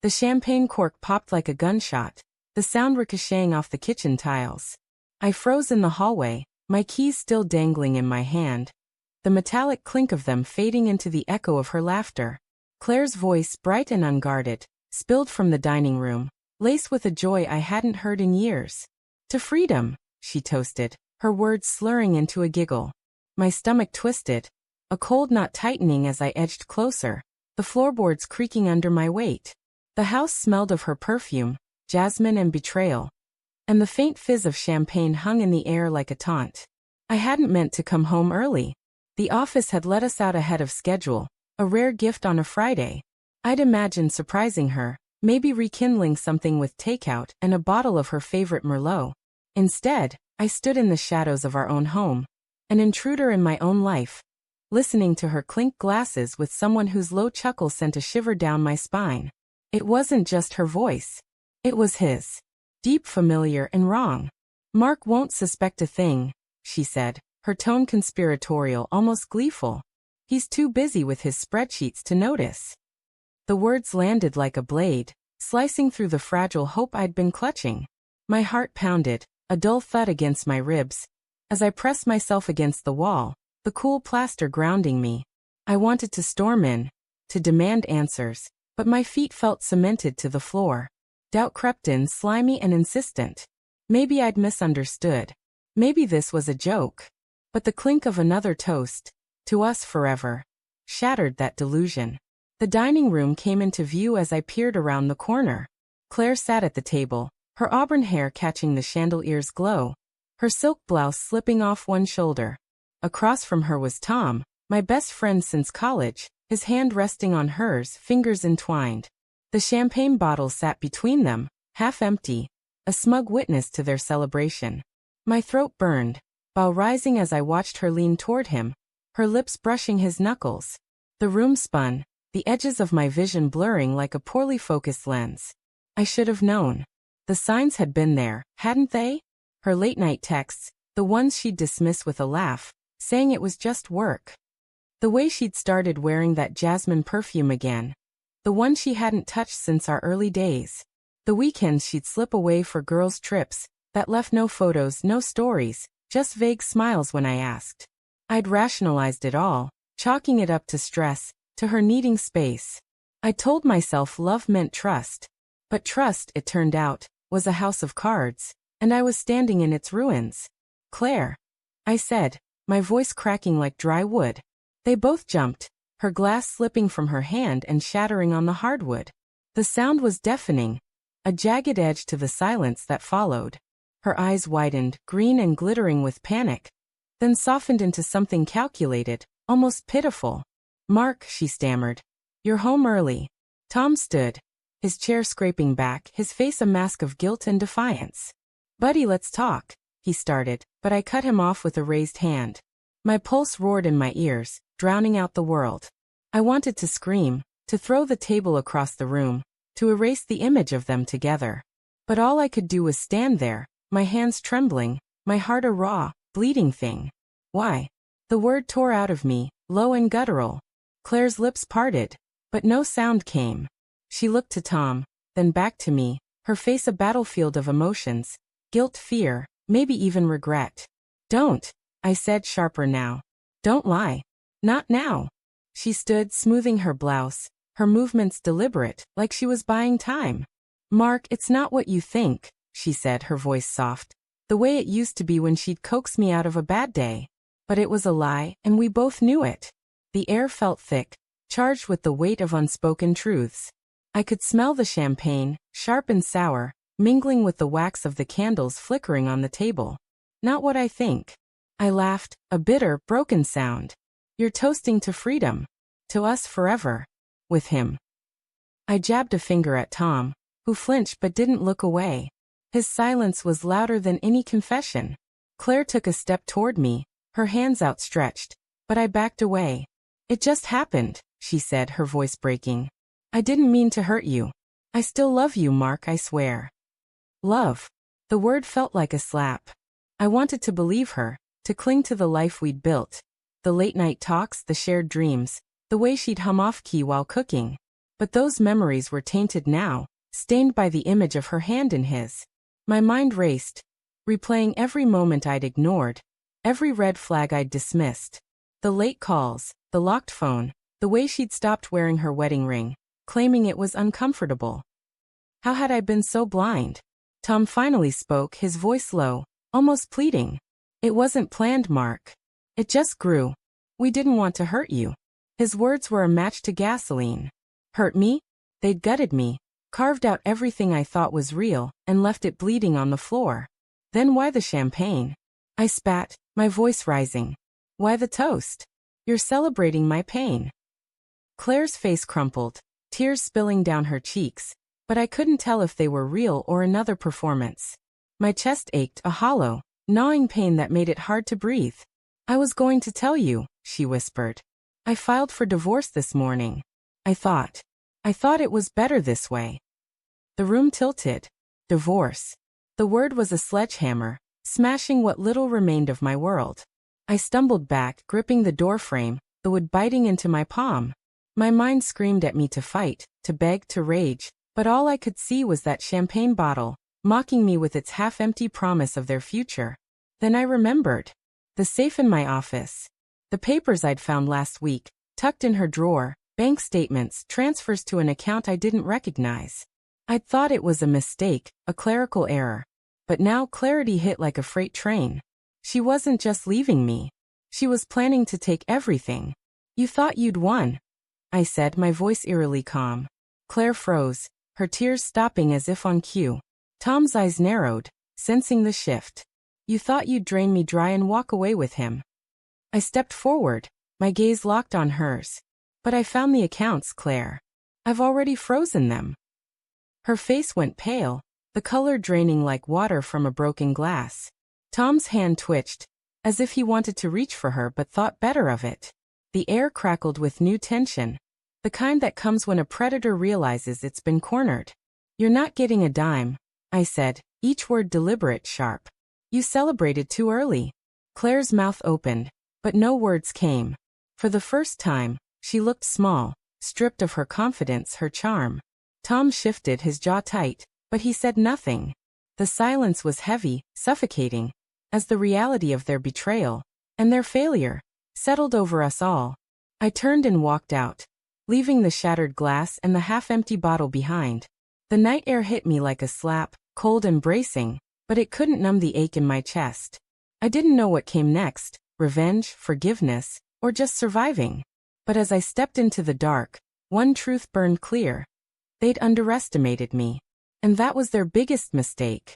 The champagne cork popped like a gunshot, the sound ricocheting off the kitchen tiles. I froze in the hallway, my keys still dangling in my hand, the metallic clink of them fading into the echo of her laughter. Claire's voice, bright and unguarded, spilled from the dining room, laced with a joy I hadn't heard in years. "To freedom," she toasted, her words slurring into a giggle. My stomach twisted, a cold knot tightening as I edged closer, the floorboards creaking under my weight. The house smelled of her perfume, jasmine and betrayal, and the faint fizz of champagne hung in the air like a taunt. I hadn't meant to come home early. The office had let us out ahead of schedule, a rare gift on a Friday. I'd imagined surprising her, maybe rekindling something with takeout and a bottle of her favorite Merlot. Instead, I stood in the shadows of our own home, an intruder in my own life, listening to her clink glasses with someone whose low chuckle sent a shiver down my spine. It wasn't just her voice. It was his. Deep, familiar, and wrong. "Mark won't suspect a thing," she said, her tone conspiratorial, almost gleeful. "He's too busy with his spreadsheets to notice." The words landed like a blade, slicing through the fragile hope I'd been clutching. My heart pounded, a dull thud against my ribs, as I pressed myself against the wall, the cool plaster grounding me. I wanted to storm in, to demand answers, but my feet felt cemented to the floor. Doubt crept in, slimy and insistent. Maybe I'd misunderstood. Maybe this was a joke. But the clink of another toast, "To us forever," shattered that delusion. The dining room came into view as I peered around the corner. Claire sat at the table, her auburn hair catching the chandelier's glow, her silk blouse slipping off one shoulder. Across from her was Tom, my best friend since college, his hand resting on hers, fingers entwined. The champagne bottle sat between them, half empty, a smug witness to their celebration. My throat burned, while rising as I watched her lean toward him, her lips brushing his knuckles. The room spun, the edges of my vision blurring like a poorly focused lens. I should have known. The signs had been there, hadn't they? Her late-night texts, the ones she'd dismiss with a laugh, saying it was just work. The way she'd started wearing that jasmine perfume again. The one she hadn't touched since our early days. The weekends she'd slip away for girls' trips, that left no photos, no stories, just vague smiles when I asked. I'd rationalized it all, chalking it up to stress, to her needing space. I told myself love meant trust. But trust, it turned out, was a house of cards, and I was standing in its ruins. "Claire," I said, my voice cracking like dry wood. They both jumped, her glass slipping from her hand and shattering on the hardwood. The sound was deafening, a jagged edge to the silence that followed. Her eyes widened, green and glittering with panic, then softened into something calculated, almost pitiful. "Mark," she stammered, "you're home early." Tom stood, his chair scraping back, his face a mask of guilt and defiance. "Buddy, let's talk," he started, but I cut him off with a raised hand. My pulse roared in my ears, drowning out the world. I wanted to scream, to throw the table across the room, to erase the image of them together. But all I could do was stand there, my hands trembling, my heart a raw, bleeding thing. "Why?" The word tore out of me, low and guttural. Claire's lips parted, but no sound came. She looked to Tom, then back to me, her face a battlefield of emotions, guilt, fear, maybe even regret. "Don't," I said, sharper now. "Don't lie. Not now." She stood, smoothing her blouse, her movements deliberate, like she was buying time. "Mark, it's not what you think," she said, her voice soft, the way it used to be when she'd coax me out of a bad day. But it was a lie, and we both knew it. The air felt thick, charged with the weight of unspoken truths. I could smell the champagne, sharp and sour, mingling with the wax of the candles flickering on the table. "Not what I think." I laughed, a bitter, broken sound. "You're toasting to freedom. To us forever. With him." I jabbed a finger at Tom, who flinched but didn't look away. His silence was louder than any confession. Claire took a step toward me, her hands outstretched, but I backed away. "It just happened," she said, her voice breaking. "I didn't mean to hurt you. I still love you, Mark, I swear." Love. The word felt like a slap. I wanted to believe her, to cling to the life we'd built. The late-night talks, the shared dreams, the way she'd hum off-key while cooking. But those memories were tainted now, stained by the image of her hand in his. My mind raced, replaying every moment I'd ignored, every red flag I'd dismissed. The late calls, the locked phone, the way she'd stopped wearing her wedding ring, claiming it was uncomfortable. How had I been so blind? Tom finally spoke, his voice low, almost pleading. It wasn't planned, Mark. It just grew. We didn't want to hurt you. His words were a match to gasoline. Hurt me? They'd gutted me, carved out everything I thought was real, and left it bleeding on the floor. Then why the champagne? I spat, my voice rising. Why the toast? You're celebrating my pain. Claire's face crumpled, tears spilling down her cheeks, but I couldn't tell if they were real or another performance. My chest ached, a hollow, gnawing pain that made it hard to breathe. I was going to tell you, she whispered. I filed for divorce this morning. I thought it was better this way. The room tilted. Divorce. The word was a sledgehammer, smashing what little remained of my world. I stumbled back, gripping the doorframe, the wood biting into my palm. My mind screamed at me to fight, to beg, to rage, but all I could see was that champagne bottle, mocking me with its half-empty promise of their future. Then I remembered. The safe in my office. The papers I'd found last week, tucked in her drawer, bank statements, transfers to an account I didn't recognize. I'd thought it was a mistake, a clerical error. But now clarity hit like a freight train. She wasn't just leaving me. She was planning to take everything. You thought you'd won, I said, my voice eerily calm. Claire froze, her tears stopping as if on cue. Tom's eyes narrowed, sensing the shift. You thought you'd drain me dry and walk away with him. I stepped forward, my gaze locked on hers. But I found the accounts, Claire. I've already frozen them. Her face went pale, the color draining like water from a broken glass. Tom's hand twitched, as if he wanted to reach for her but thought better of it. The air crackled with new tension, the kind that comes when a predator realizes it's been cornered. You're not getting a dime, I said, each word deliberate, sharp. You celebrated too early. Claire's mouth opened, but no words came. For the first time, she looked small, stripped of her confidence, her charm. Tom shifted, his jaw tight, but he said nothing. The silence was heavy, suffocating, as the reality of their betrayal, and their failure, settled over us all. I turned and walked out, leaving the shattered glass and the half-empty bottle behind. The night air hit me like a slap, cold and bracing, but it couldn't numb the ache in my chest. I didn't know what came next, revenge, forgiveness, or just surviving. But as I stepped into the dark, one truth burned clear. They'd underestimated me. And that was their biggest mistake.